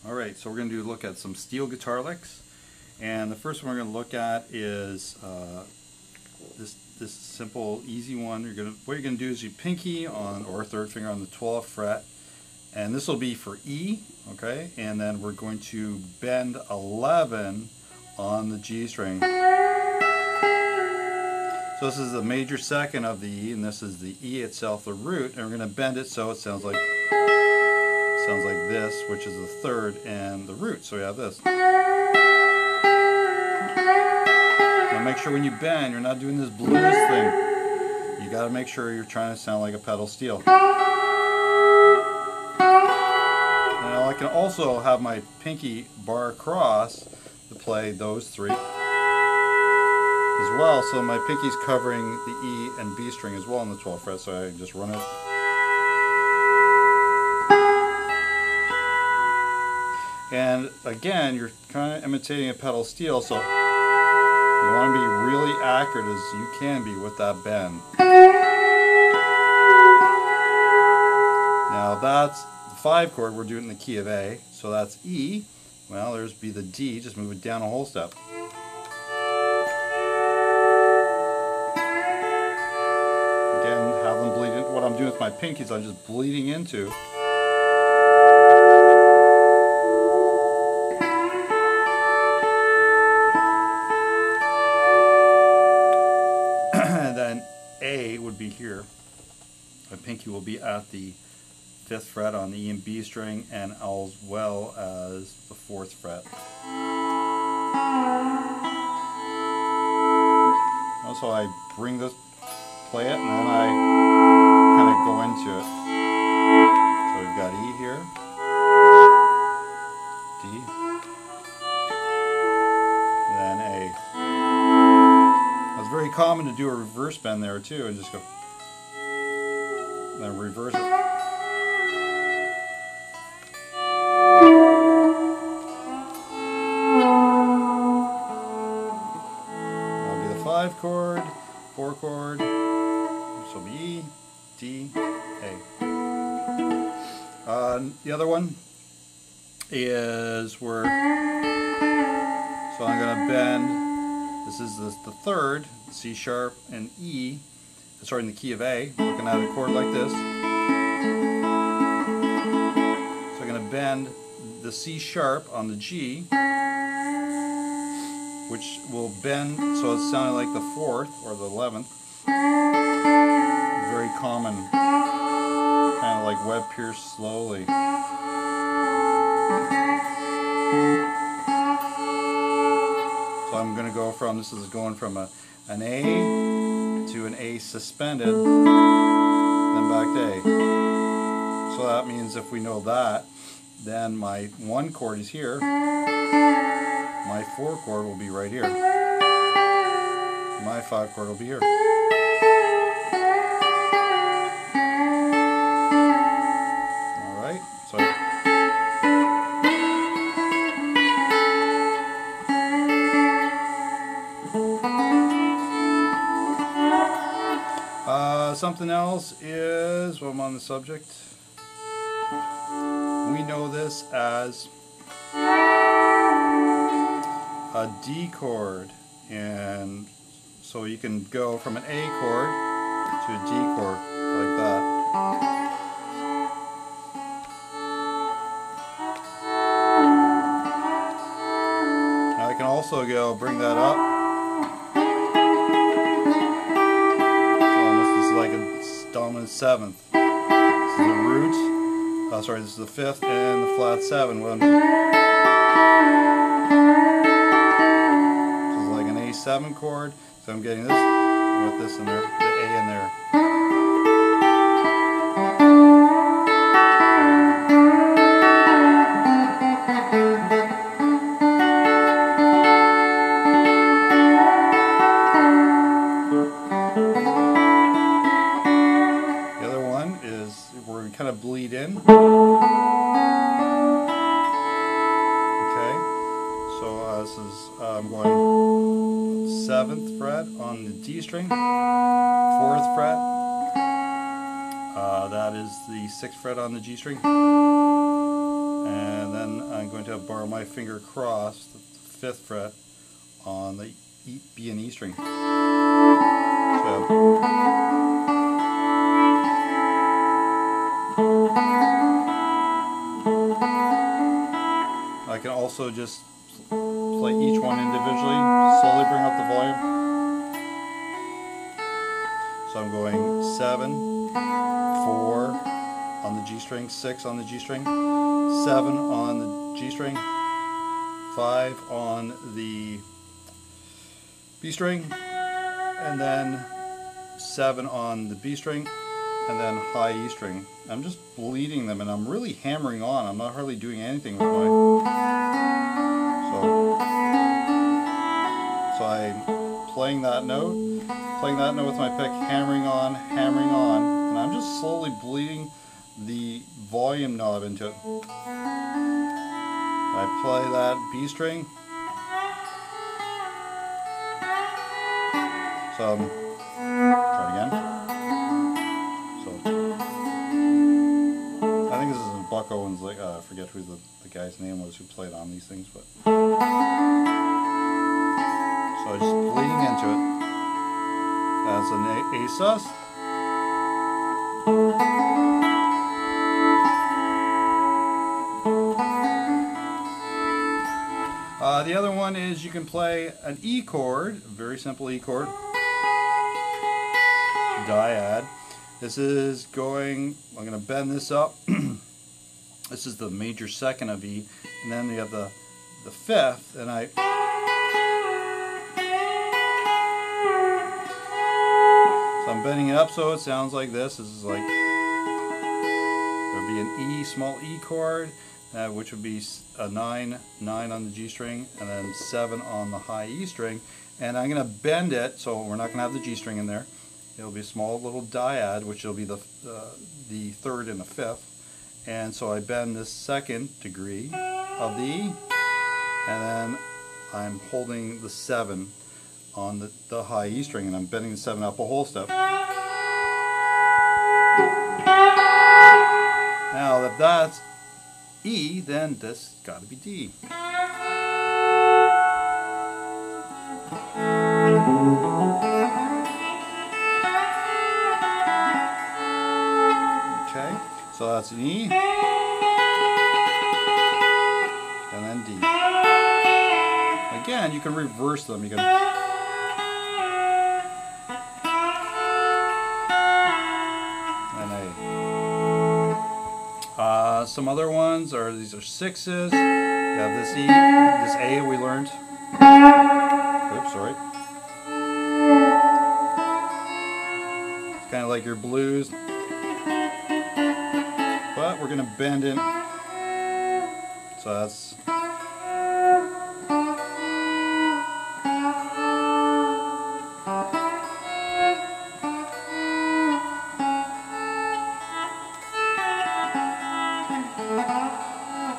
Alright, so we're going to look at some steel guitar licks. And the first one we're going to look at is this simple, easy one. What you're going to do is you pinky on, or third finger on the 12th fret. And this will be for E, okay? And then we're going to bend 11 on the G string. So this is the major second of the E, and this is the E itself, the root. And we're going to bend it so it sounds like this, which is the third and the root. So we have this. Now make sure when you bend, you're not doing this blues thing. You got to make sure you're trying to sound like a pedal steel. Now I can also have my pinky bar across to play those three as well. So my pinky's covering the E and B string as well on the 12th fret. So I just run it. And again, you're kind of imitating a pedal steel, so you want to be really accurate as you can be with that bend. Now that's the 5 chord, we're doing in the key of A, so that's E. Well, there's be the D, just move it down a whole step. Again, have them bleed in. What I'm doing with my pinkies, I'm just bleeding into. A would be here. My pinky will be at the 5th fret on the E and B string, and as well as the 4th fret. Also, I bring this, play it, and then I kind of go into it. So we've got E here, D, then A. It's very common to do a reverse bend there too, and just go, and then reverse it. That'll be the 5 chord, 4 chord, this will be E, D, A. The other one is where, so I'm going to bend. This is the 3rd, C sharp and E, sorry, in the key of A, looking at a chord like this. So I'm going to bend the C sharp on the G, which will bend so it's sounding like the 4th or the 11th. Very common, kind of like Webb Pierce slowly. So I'm going to go from, this is going from an A to an A suspended, then back to A. So that means if we know that, then my 1 chord is here, my 4 chord will be right here, my 5 chord will be here. Alright, so something else is, while I'm on the subject, we know this as a D chord, and so you can go from an A chord to a D chord like that. Now I can also go bring that up. Like a dominant 7th. This is the root. Sorry, this is the 5th and the flat 7. This is like an A7 chord. So I'm getting this with this in there, the A in there. Kind of bleed in. Okay, so this is I'm going 7th fret on the D string, 4th fret, that is the 6th fret on the G string, and then I'm going to to bar my finger across the 5th fret on the B and E string. So I can also just play each one individually, slowly bring up the volume. So I'm going 7, 4 on the G string, 6 on the G string, 7 on the G string, 5 on the B string, and then 7 on the B string, and then high E string. I'm just bleeding them, and I'm really hammering on. I'm not hardly doing anything with my... So I'm playing that note with my pick, hammering on, and I'm just slowly bleeding the volume knob into it. I play that B string. So try it again. So I think this is Buck Owens. Like I forget who the guy's name was who played on these things, but so just bleeding into it. That's an A sus. The other one is you can play an E chord, a very simple E chord, dyad. This is going, I'm going to bend this up. This is the major 2nd of E, and then we have the 5th, and so I'm bending it up so it sounds like this. This is like, there would be an E, small E chord, which would be a 9 on the G string, and then 7 on the high E string. And I'm going to bend it, so we're not going to have the G string in there. It'll be a small little dyad, which will be the 3rd and the 5th. And so I bend this 2nd degree of the E, and then I'm holding the 7 on the high E string, and I'm bending the 7 up a whole step. Now if that's E, then this got to be D. Okay, so that's an E, and then D. Again, you can reverse them. You can. Some other ones are, these are 6s. You have this E, this A we learned. Oops, sorry. It's kind of like your blues, but we're going to bend it. So that's.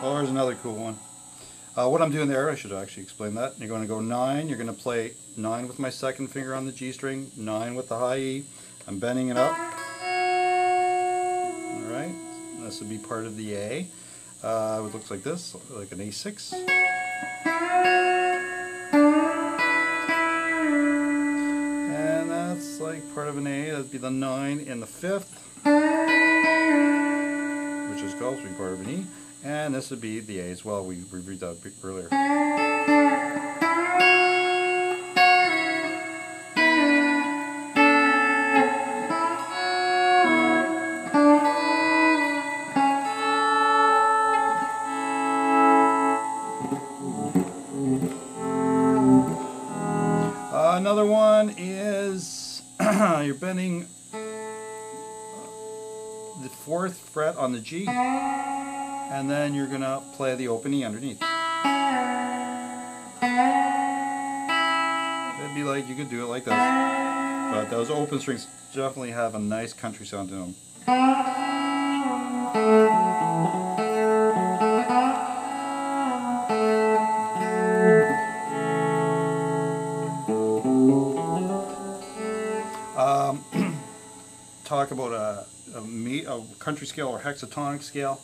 Oh, there's another cool one. What I'm doing there, I should actually explain that. You're going to go 9. You're going to play 9 with my 2nd finger on the G string, 9 with the high E. I'm bending it up. Alright, this would be part of the A. It looks like this, like an A6. And that's like part of an A. That'd be the 9 in the 5th, which is also be part of an E. And this would be the A as well. We reviewed that a bit earlier. Another one is you're bending the 4th fret on the G, and then you're going to play the open E underneath. It'd be like, you could do it like this, but those open strings definitely have a nice country sound to them. Talk about a country scale or hexatonic scale.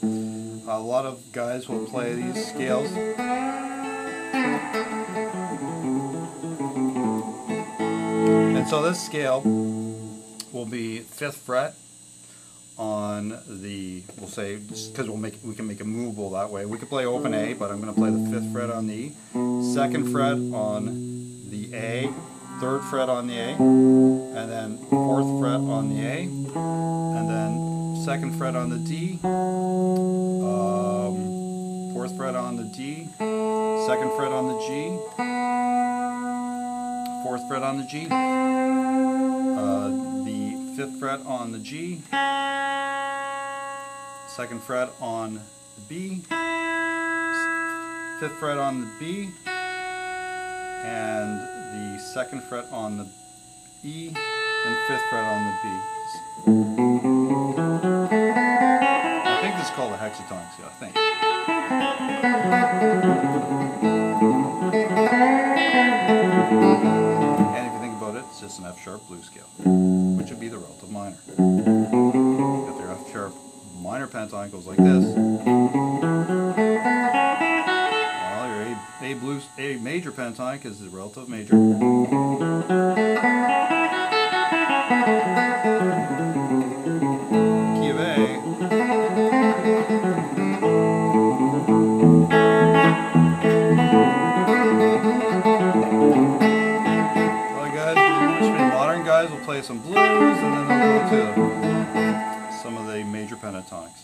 A lot of guys will play these scales. And so this scale will be 5th fret on the, we'll say, because we can make it movable that way. We could play open A, but I'm going to play the 5th fret on the E, 2nd fret on the A, 3rd fret on the A, and then 4th fret on the A, and then 2nd fret on the D, 4th fret on the D, 2nd fret on the G, 4th fret on the G, the 5th fret on the G, 2nd fret on the B, 5th fret on the B, and the 2nd fret on the E, and 5th fret on the B. I think this is called a hexatonic scale, I think. And if you think about it, it's just an F sharp blues scale, which would be the relative minor. If your F sharp minor pentatonic goes like this, well, your A major pentatonic is the relative major. Key of A. Modern guys will play some blues, and then they'll go to some of the major pentatonics.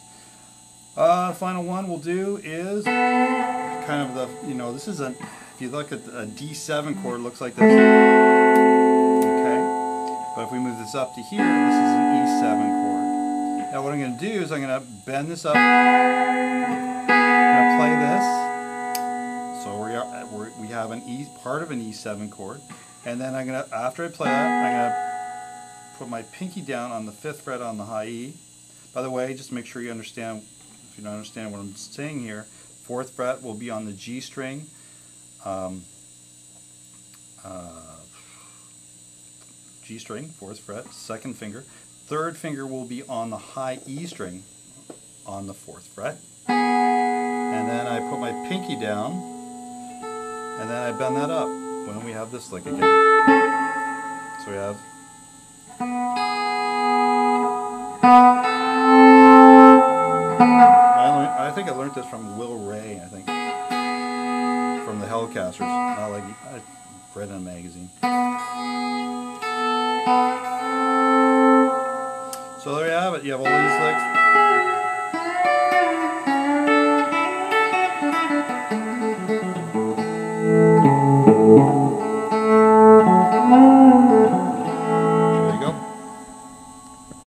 Final one we'll do is kind of the, this is a, if you look at a D7 chord, it looks like this. Okay, but if we move this up to here, this is an E7 chord. Now what I'm going to do is I'm going to bend this up. I'm going to play this. So we have an E, part of an E7 chord. And then I'm going to, after I play that, I'm going to put my pinky down on the 5th fret on the high E. By the way, just make sure you understand, if you don't understand what I'm saying here, 4th fret will be on the G string, G string, 4th fret, 2nd finger. 3rd finger will be on the high E string on the 4th fret. And then I put my pinky down, and then I bend that up. When we have this lick again. So we have. I think I learned this from Will Ray, I think. From the Hellcasters. Not like I read in a magazine. So there you have it. You have all these licks.